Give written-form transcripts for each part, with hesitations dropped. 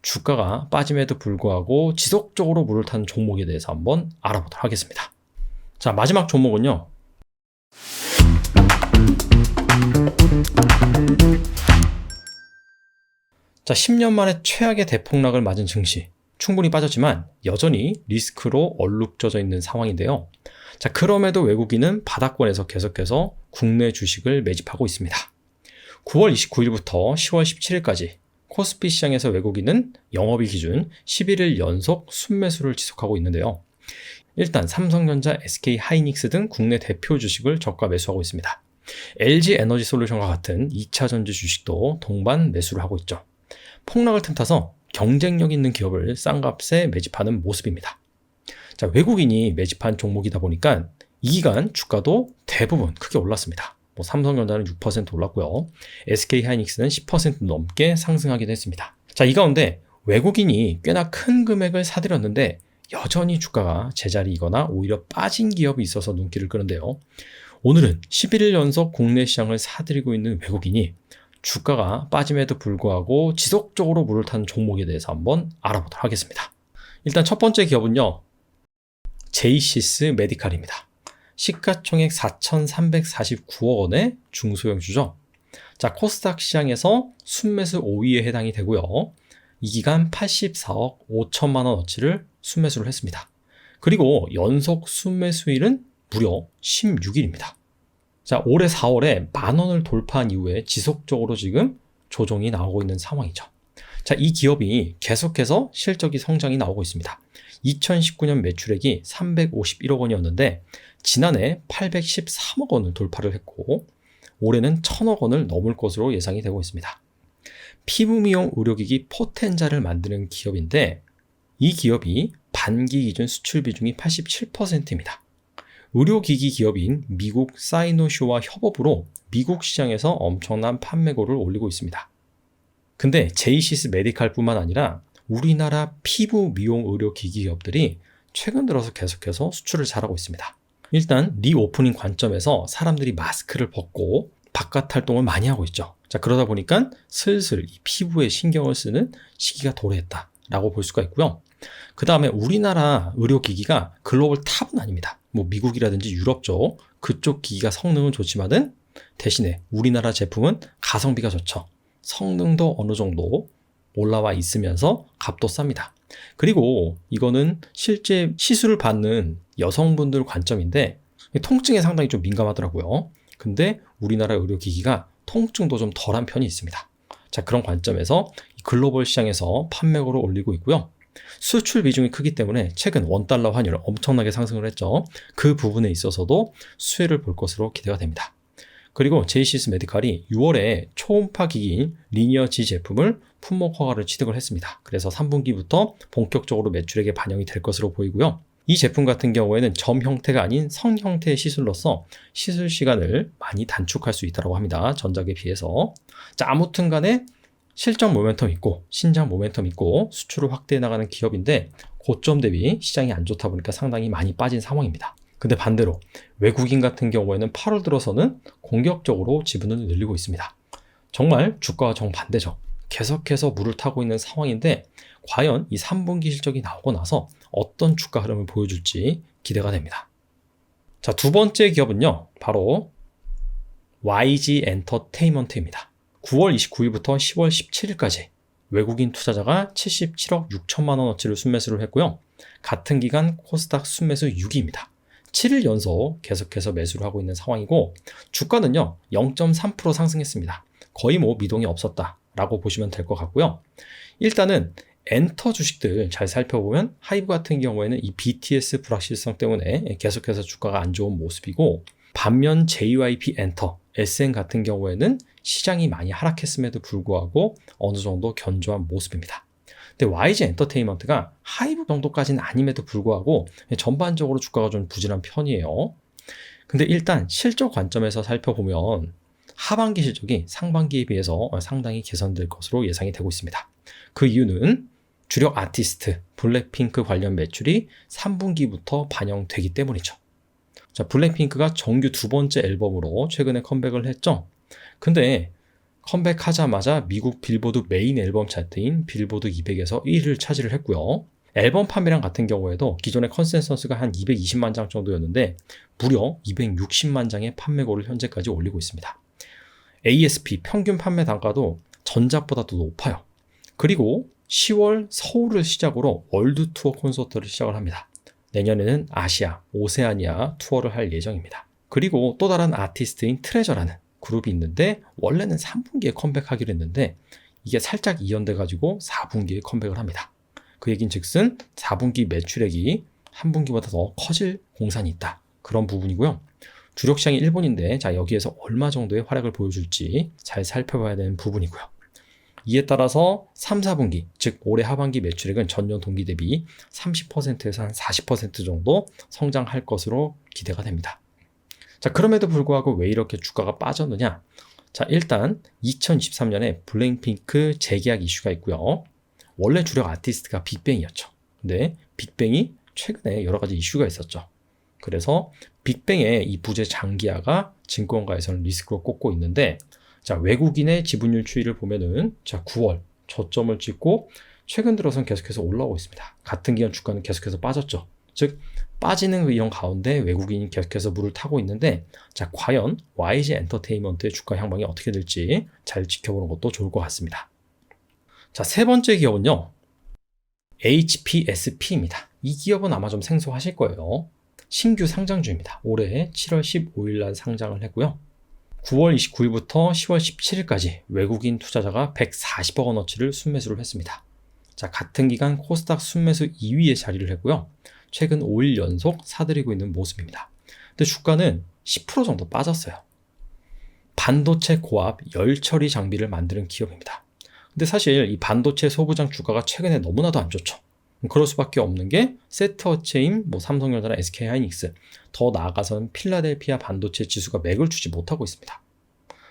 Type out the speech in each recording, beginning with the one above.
주가가 빠짐에도 불구하고 지속적으로 물을 타는 종목에 대해서 한번 알아보도록 하겠습니다. 자, 마지막 종목은요. 자, 10년 만에 최악의 대폭락을 맞은 증시. 충분히 빠졌지만 여전히 리스크로 얼룩져져 있는 상황인데요. 자, 그럼에도 외국인은 바닥권에서 계속해서 국내 주식을 매집하고 있습니다. 9월 29일부터 10월 17일까지 코스피 시장에서 외국인은 영업일 기준 11일 연속 순매수를 지속하고 있는데요. 일단 삼성전자, SK하이닉스 등 국내 대표 주식을 저가 매수하고 있습니다. LG에너지솔루션과 같은 2차 전지 주식도 동반 매수를 하고 있죠. 폭락을 틈타서 경쟁력 있는 기업을 싼 값에 매집하는 모습입니다. 자, 외국인이 매집한 종목이다 보니까 이 기간 주가도 대부분 크게 올랐습니다. 삼성전자는 6% 올랐고요. SK하이닉스는 10% 넘게 상승하기도 했습니다. 자, 이 가운데 외국인이 꽤나 큰 금액을 사들였는데 여전히 주가가 제자리이거나 오히려 빠진 기업이 있어서 눈길을 끄는데요. 오늘은 11일 연속 국내 시장을 사들이고 있는 외국인이 주가가 빠짐에도 불구하고 지속적으로 물을 타는 종목에 대해서 한번 알아보도록 하겠습니다. 일단 첫 번째 기업은요. 제이시스 메디칼입니다. 시가총액 4,349억 원의 중소형주죠. 자, 코스닥 시장에서 순매수 5위에 해당이 되고요. 이 기간 84억 5천만 원어치를 순매수를 했습니다. 그리고 연속 순매수일은 무려 16일입니다. 자, 올해 4월에 10,000원을 돌파한 이후에 지속적으로 지금 조정이 나오고 있는 상황이죠. 자, 이 기업이 계속해서 실적이 성장이 나오고 있습니다. 2019년 매출액이 351억 원이었는데 지난해 813억 원을 돌파를 했고 올해는 1,000억 원을 넘을 것으로 예상이 되고 있습니다. 피부 미용 의료기기 포텐자를 만드는 기업인데 이 기업이 반기 기준 수출 비중이 87%입니다. 의료기기 기업인 미국 사이노쇼와 협업으로 미국 시장에서 엄청난 판매고를 올리고 있습니다. 근데 제이시스 메디칼뿐만 아니라 우리나라 피부 미용 의료기기 기업들이 최근 들어서 계속해서 수출을 잘하고 있습니다. 일단 리오프닝 관점에서 사람들이 마스크를 벗고 바깥 활동을 많이 하고 있죠. 자, 그러다 보니까 슬슬 이 피부에 신경을 쓰는 시기가 도래했다라고 볼 수가 있고요. 그 다음에 우리나라 의료기기가 글로벌 탑은 아닙니다. 미국이라든지 유럽 쪽 그쪽 기기가 성능은 좋지만은 대신에 우리나라 제품은 가성비가 좋죠. 성능도 어느 정도 올라와 있으면서 값도 쌉니다. 그리고 이거는 실제 시술을 받는 여성분들 관점인데 통증에 상당히 좀 민감하더라고요. 근데 우리나라 의료기기가 통증도 좀 덜한 편이 있습니다. 자, 그런 관점에서 글로벌 시장에서 판매고를 올리고 있고요. 수출 비중이 크기 때문에 최근 원달러 환율 엄청나게 상승을 했죠. 그 부분에 있어서도 수혜를 볼 것으로 기대가 됩니다. 그리고 제이시스 메디칼이 6월에 초음파 기기인 리니어 G 제품을 품목 허가를 취득을 했습니다. 그래서 3분기부터 본격적으로 매출액에 반영이 될 것으로 보이고요. 이 제품 같은 경우에는 점 형태가 아닌 성 형태의 시술로서 시술 시간을 많이 단축할 수 있다고 합니다. 전작에 비해서. 자, 아무튼 간에 실적 모멘텀 있고 신장 모멘텀 있고 수출을 확대해 나가는 기업인데 고점 대비 시장이 안 좋다 보니까 상당히 많이 빠진 상황입니다. 근데 반대로 외국인 같은 경우에는 8월 들어서는 공격적으로 지분을 늘리고 있습니다. 정말 주가와 정반대죠. 계속해서 물을 타고 있는 상황인데 과연 이 3분기 실적이 나오고 나서 어떤 주가 흐름을 보여줄지 기대가 됩니다. 자, 두 번째 기업은요. 바로 YG 엔터테인먼트입니다. 9월 29일부터 10월 17일까지 외국인 투자자가 77억 6천만 원어치를 순매수를 했고요. 같은 기간 코스닥 순매수 6위입니다. 7일 연속 계속해서 매수를 하고 있는 상황이고 주가는요 0.3% 상승했습니다. 거의 미동이 없었다라고 보시면 될 것 같고요. 일단은 엔터 주식들 잘 살펴보면 하이브 같은 경우에는 이 BTS 불확실성 때문에 계속해서 주가가 안 좋은 모습이고 반면 JYP 엔터, SN 같은 경우에는 시장이 많이 하락했음에도 불구하고 어느 정도 견조한 모습입니다. 근데 YG 엔터테인먼트가 하이브 정도까지는 아님에도 불구하고 전반적으로 주가가 좀 부진한 편이에요. 근데 일단 실적 관점에서 살펴보면 하반기 실적이 상반기에 비해서 상당히 개선될 것으로 예상이 되고 있습니다. 그 이유는 주력 아티스트 블랙핑크 관련 매출이 3분기부터 반영되기 때문이죠. 자, 블랙핑크가 정규 두 번째 앨범으로 최근에 컴백을 했죠. 근데 컴백하자마자 미국 빌보드 메인 앨범 차트인 빌보드 200에서 1위를 차지를 했고요. 앨범 판매량 같은 경우에도 기존의 컨센서스가 한 220만 장 정도였는데 무려 260만 장의 판매고를 현재까지 올리고 있습니다. ASP 평균 판매 단가도 전작보다 더 높아요. 그리고 10월 서울을 시작으로 월드 투어 콘서트를 시작을 합니다. 내년에는 아시아, 오세아니아 투어를 할 예정입니다. 그리고 또 다른 아티스트인 트레저라는 그룹이 있는데 원래는 3분기에 컴백하기로 했는데 이게 살짝 이연돼 가지고 4분기에 컴백을 합니다. 그 얘긴 즉슨 4분기 매출액이 한 분기보다 더 커질 공산이 있다. 그런 부분이고요. 주력 시장이 일본인데 자 여기에서 얼마 정도의 활약을 보여줄지 잘 살펴봐야 되는 부분이고요. 이에 따라서 3, 4분기, 즉 올해 하반기 매출액은 전년 동기 대비 30%에서 한 40% 정도 성장할 것으로 기대가 됩니다. 자, 그럼에도 불구하고 왜 이렇게 주가가 빠졌느냐? 자, 일단 2023년에 블랙핑크 재계약 이슈가 있고요. 원래 주력 아티스트가 빅뱅이었죠. 근데 빅뱅이 최근에 여러 가지 이슈가 있었죠. 그래서 빅뱅의 이 부재 장기화가 증권가에서는 리스크로 꼽고 있는데 자, 외국인의 지분율 추이를 보면은 자, 9월 저점을 찍고 최근 들어선 계속해서 올라오고 있습니다. 같은 기간 주가는 계속해서 빠졌죠. 즉 빠지는 이런 가운데 외국인이 계속해서 물을 타고 있는데 자, 과연 YG 엔터테인먼트의 주가 향방이 어떻게 될지 잘 지켜보는 것도 좋을 것 같습니다. 자, 세 번째 기업은요. HPSP입니다. 이 기업은 아마 좀 생소하실 거예요. 신규 상장주입니다. 올해 7월 15일 날 상장을 했고요. 9월 29일부터 10월 17일까지 외국인 투자자가 140억 원어치를 순매수를 했습니다. 자, 같은 기간 코스닥 순매수 2위에 자리를 했고요. 최근 5일 연속 사들이고 있는 모습입니다. 근데 주가는 10% 정도 빠졌어요. 반도체 고압 열처리 장비를 만드는 기업입니다. 근데 사실 이 반도체 소부장 주가가 최근에 너무나도 안 좋죠. 그럴 수밖에 없는 게 세트업체인 삼성전자나 SK하이닉스, 더 나아가서는 필라델피아 반도체 지수가 맥을 추지 못하고 있습니다.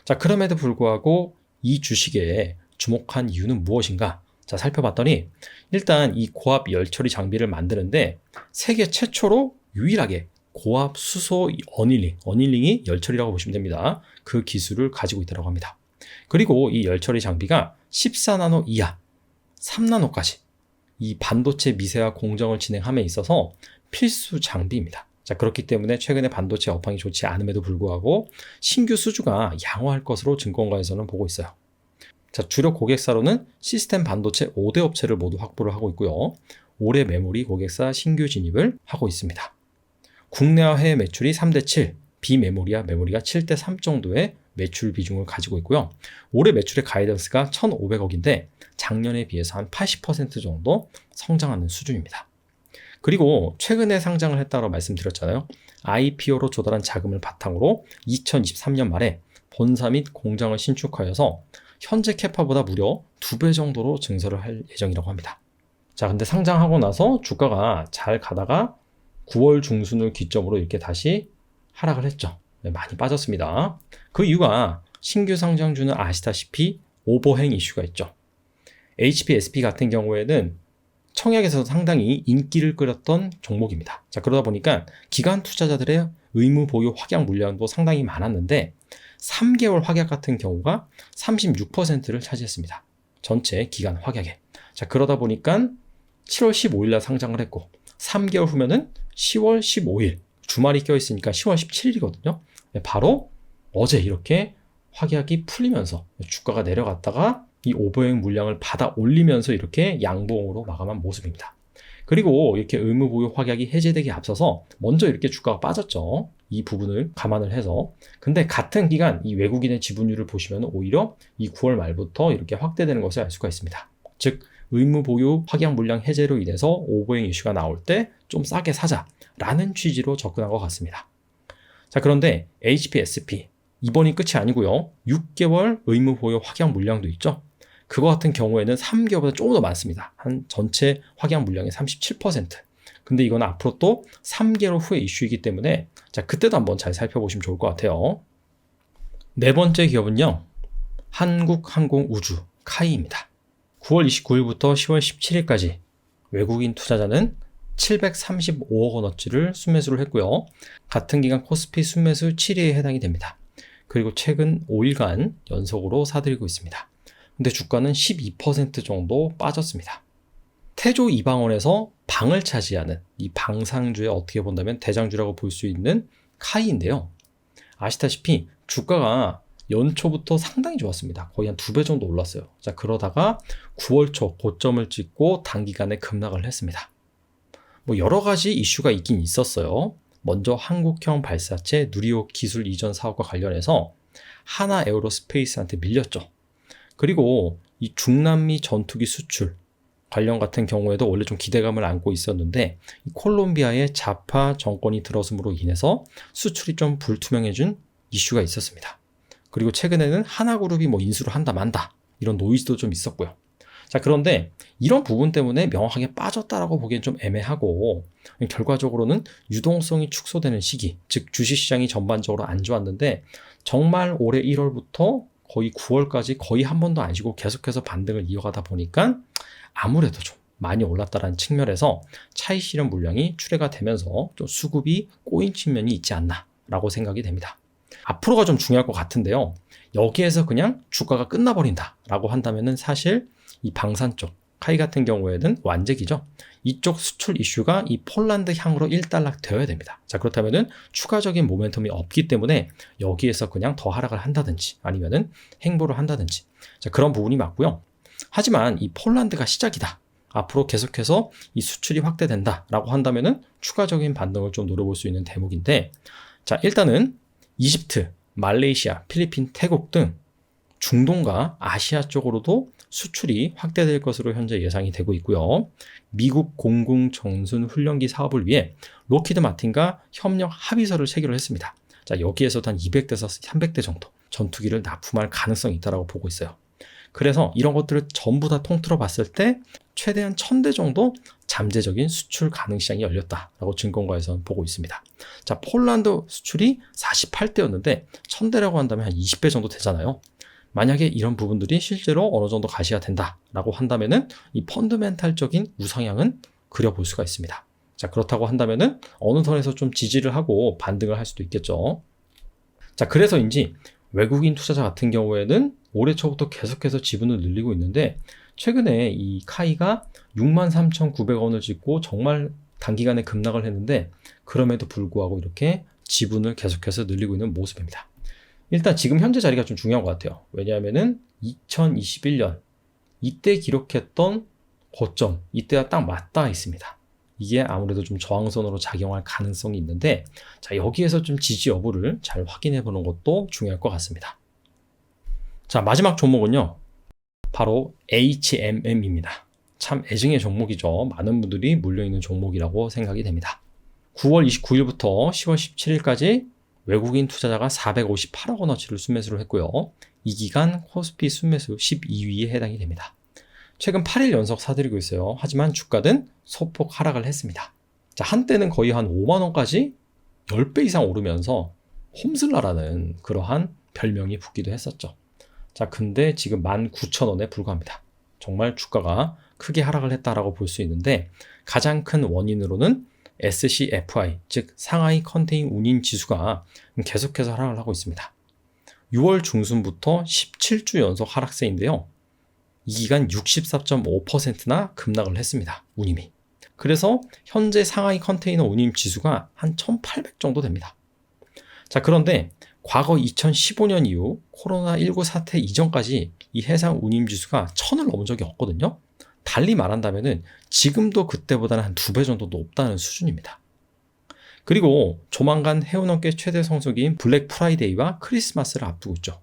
자, 그럼에도 불구하고 이 주식에 주목한 이유는 무엇인가? 자, 살펴봤더니 일단 이 고압 열처리 장비를 만드는데 세계 최초로 유일하게 고압 수소 어닐링이 열처리라고 보시면 됩니다. 그 기술을 가지고 있다고 합니다. 그리고 이 열처리 장비가 14나노 이하, 3나노까지 이 반도체 미세화 공정을 진행함에 있어서 필수 장비입니다. 자, 그렇기 때문에 최근에 반도체 업황이 좋지 않음에도 불구하고 신규 수주가 양호할 것으로 증권가에서는 보고 있어요. 자, 주력 고객사로는 시스템 반도체 5대 업체를 모두 확보를 하고 있고요. 올해 메모리 고객사 신규 진입을 하고 있습니다. 국내와 해외 매출이 3대7, 비메모리와 메모리가 7대3 정도의 매출 비중을 가지고 있고요. 올해 매출의 가이던스가 1,500억인데 작년에 비해서 한 80% 정도 성장하는 수준입니다. 그리고 최근에 상장을 했다고 말씀드렸잖아요. IPO로 조달한 자금을 바탕으로 2023년 말에 본사 및 공장을 신축하여서 현재 캐파보다 무려 2배 정도로 증설을 할 예정이라고 합니다. 자, 근데 상장하고 나서 주가가 잘 가다가 9월 중순을 기점으로 이렇게 다시 하락을 했죠. 많이 빠졌습니다. 그 이유가 신규 상장주는 아시다시피 오버행 이슈가 있죠. HPSP 같은 경우에는 청약에서 상당히 인기를 끌었던 종목입니다. 자, 그러다 보니까 기관 투자자들의 의무 보유 확약 물량도 상당히 많았는데 3개월 확약 같은 경우가 36%를 차지했습니다. 전체 기간 확약에. 자, 그러다 보니까 7월 15일 날 상장을 했고 3개월 후면은 10월 15일 주말이 껴있으니까 10월 17일이거든요. 바로 어제 이렇게 확약이 풀리면서 주가가 내려갔다가 이 오버행 물량을 받아 올리면서 이렇게 양봉으로 마감한 모습입니다. 그리고 이렇게 의무보유 확약이 해제되기 앞서서 먼저 이렇게 주가가 빠졌죠. 이 부분을 감안을 해서. 근데 같은 기간 이 외국인의 지분율을 보시면 오히려 이 9월 말부터 이렇게 확대되는 것을 알 수가 있습니다. 즉 의무보유 확약 물량 해제로 인해서 오버행 이슈가 나올 때 좀 싸게 사자라는 취지로 접근한 것 같습니다. 자, 그런데 HPSP 이번이 끝이 아니고요. 6개월 의무보유 확약 물량도 있죠. 그거 같은 경우에는 3개월보다 조금 더 많습니다. 한 전체 확약 물량의 37%. 근데 이건 앞으로 또 3개월 후에 이슈이기 때문에 자, 그때도 한번 잘 살펴보시면 좋을 것 같아요. 네 번째 기업은요. 한국항공우주 카이입니다. 9월 29일부터 10월 17일까지 외국인 투자자는 735억 원어치를 순매수를 했고요. 같은 기간 코스피 순매수 7위에 해당이 됩니다. 그리고 최근 5일간 연속으로 사들이고 있습니다. 근데 주가는 12% 정도 빠졌습니다. 태조 이방원에서 방을 차지하는 이 방상주의 어떻게 본다면 대장주라고 볼 수 있는 카이인데요. 아시다시피 주가가 연초부터 상당히 좋았습니다. 거의 한 2배 정도 올랐어요. 자, 그러다가 9월 초 고점을 찍고 단기간에 급락을 했습니다. 뭐 여러 가지 이슈가 있긴 있었어요. 먼저 한국형 발사체 누리호 기술 이전 사업과 관련해서 하나 에어로스페이스한테 밀렸죠. 그리고 이 중남미 전투기 수출 관련 같은 경우에도 원래 좀 기대감을 안고 있었는데 콜롬비아의 좌파 정권이 들어섬으로 인해서 수출이 좀 불투명해진 이슈가 있었습니다. 그리고 최근에는 하나그룹이 뭐 인수를 한다 만다 이런 노이즈도 좀 있었고요. 자, 그런데 이런 부분 때문에 명확하게 빠졌다라고 보기엔 좀 애매하고 결과적으로는 유동성이 축소되는 시기, 즉 주식시장이 전반적으로 안 좋았는데 정말 올해 1월부터 거의 9월까지 거의 한 번도 안 쉬고 계속해서 반등을 이어가다 보니까 아무래도 좀 많이 올랐다는 측면에서 차익 실현 물량이 출회가 되면서 좀 수급이 꼬인 측면이 있지 않나라고 생각이 됩니다. 앞으로가 좀 중요할 것 같은데요. 여기에서 그냥 주가가 끝나버린다라고 한다면은 사실 이 방산 쪽 카이 같은 경우에는 완제기죠. 이쪽 수출 이슈가 이 폴란드 향으로 일단락 되어야 됩니다. 자, 그렇다면은 추가적인 모멘텀이 없기 때문에 여기에서 그냥 더 하락을 한다든지 아니면은 행보를 한다든지 자, 그런 부분이 맞고요. 하지만 이 폴란드가 시작이다. 앞으로 계속해서 이 수출이 확대된다라고 한다면은 추가적인 반등을 좀 노려볼 수 있는 대목인데 자, 일단은 이집트, 말레이시아, 필리핀, 태국 등 중동과 아시아 쪽으로도 수출이 확대될 것으로 현재 예상이 되고 있고요. 미국 공군정순 훈련기 사업을 위해 록히드 마틴과 협력 합의서를 체결을 했습니다. 자, 여기에서도 한 200대에서 300대 정도 전투기를 납품할 가능성이 있다고 보고 있어요. 그래서 이런 것들을 전부 다 통틀어 봤을 때 최대한 1000대 정도 잠재적인 수출 가능 시장이 열렸다라고 증권가에서는 보고 있습니다. 자, 폴란드 수출이 48대였는데 1000대라고 한다면 한 20배 정도 되잖아요. 만약에 이런 부분들이 실제로 어느 정도 가시가 된다라고 한다면은 이 펀드멘탈적인 우상향은 그려볼 수가 있습니다. 자, 그렇다고 한다면은 어느 선에서 좀 지지를 하고 반등을 할 수도 있겠죠. 자, 그래서인지 외국인 투자자 같은 경우에는 올해 초부터 계속해서 지분을 늘리고 있는데 최근에 이 카이가 63,900원을 찍고 정말 단기간에 급락을 했는데 그럼에도 불구하고 이렇게 지분을 계속해서 늘리고 있는 모습입니다. 일단 지금 현재 자리가 좀 중요한 것 같아요. 왜냐하면은 2021년 이때 기록했던 고점 이때와 딱 맞닿아 있습니다. 이게 아무래도 좀 저항선으로 작용할 가능성이 있는데 자, 여기에서 좀 지지 여부를 잘 확인해 보는 것도 중요할 것 같습니다. 자, 마지막 종목은요. 바로 HMM입니다. 참 애증의 종목이죠. 많은 분들이 물려있는 종목이라고 생각이 됩니다. 9월 29일부터 10월 17일까지 외국인 투자자가 458억 원어치를 순매수를 했고요. 이 기간 코스피 순매수 12위에 해당이 됩니다. 최근 8일 연속 사들이고 있어요. 하지만 주가는 소폭 하락을 했습니다. 자, 한때는 거의 한 5만 원까지 10배 이상 오르면서 홈슬라라는 그러한 별명이 붙기도 했었죠. 자, 근데 지금 19,000원에 불과합니다. 정말 주가가 크게 하락을 했다라고 볼 수 있는데 가장 큰 원인으로는 SCFI, 즉 상하이 컨테인 운임 지수가 계속해서 하락을 하고 있습니다. 6월 중순부터 17주 연속 하락세인데요. 이 기간 64.5%나 급락을 했습니다. 운임이. 그래서 현재 상하이 컨테이너 운임 지수가 한 1800 정도 됩니다. 자, 그런데 과거 2015년 이후 코로나19 사태 이전까지 이 해상 운임 지수가 1000을 넘은 적이 없거든요. 달리 말한다면은 지금도 그때보다는 한 2배 정도 높다는 수준입니다. 그리고 조만간 해운업계 최대 성수기인 블랙 프라이데이와 크리스마스를 앞두고 있죠.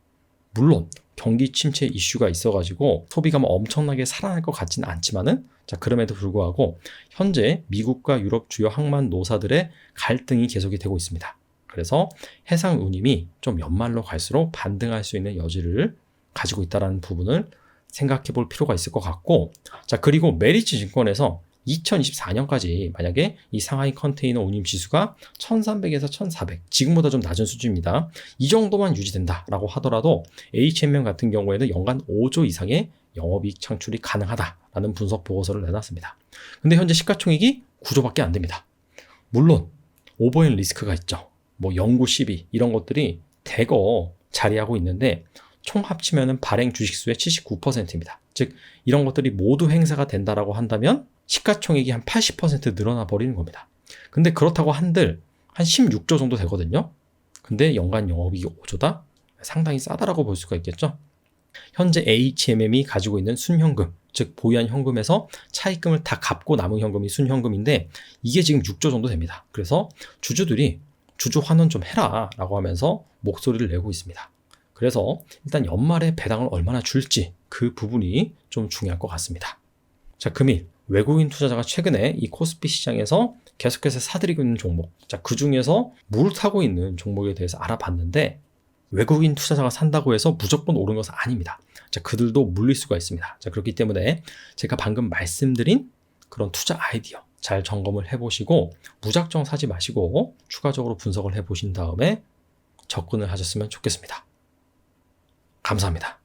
물론 경기 침체 이슈가 있어가지고 소비가 엄청나게 살아날 것 같지는 않지만은 자, 그럼에도 불구하고 현재 미국과 유럽 주요 항만 노사들의 갈등이 계속이 되고 있습니다. 그래서 해상 운임이 좀 연말로 갈수록 반등할 수 있는 여지를 가지고 있다는 부분을 생각해 볼 필요가 있을 것 같고 자, 그리고 메리츠 증권에서 2024년까지 만약에 이 상하이 컨테이너 운임 지수가 1300에서 1400 지금보다 좀 낮은 수준입니다. 이 정도만 유지된다라고 하더라도 HMM 같은 경우에는 연간 5조 이상의 영업이익 창출이 가능하다라는 분석 보고서를 내놨습니다. 근데 현재 시가총액이 9조밖에 안 됩니다. 물론 오버행 리스크가 있죠. 뭐 영구 시비 이런 것들이 대거 자리하고 있는데 총 합치면 발행 주식수의 79%입니다. 즉 이런 것들이 모두 행사가 된다라고 한다면 시가총액이 한 80% 늘어나 버리는 겁니다. 근데 그렇다고 한들 한 16조 정도 되거든요. 근데 연간 영업이익이 5조다? 상당히 싸다라고 볼 수가 있겠죠. 현재 HMM이 가지고 있는 순현금, 즉 보유한 현금에서 차입금을 다 갚고 남은 현금이 순현금인데 이게 지금 6조 정도 됩니다. 그래서 주주들이 주주 환원 좀 해라 라고 하면서 목소리를 내고 있습니다. 그래서 일단 연말에 배당을 얼마나 줄지 그 부분이 좀 중요할 것 같습니다. 자, 금일 외국인 투자자가 최근에 이 코스피 시장에서 계속해서 사들이고 있는 종목, 자, 그 중에서 물 타고 있는 종목에 대해서 알아봤는데 외국인 투자자가 산다고 해서 무조건 옳은 것은 아닙니다. 자, 그들도 물릴 수가 있습니다. 자, 그렇기 때문에 제가 방금 말씀드린 그런 투자 아이디어 잘 점검을 해보시고 무작정 사지 마시고 추가적으로 분석을 해보신 다음에 접근을 하셨으면 좋겠습니다. 감사합니다.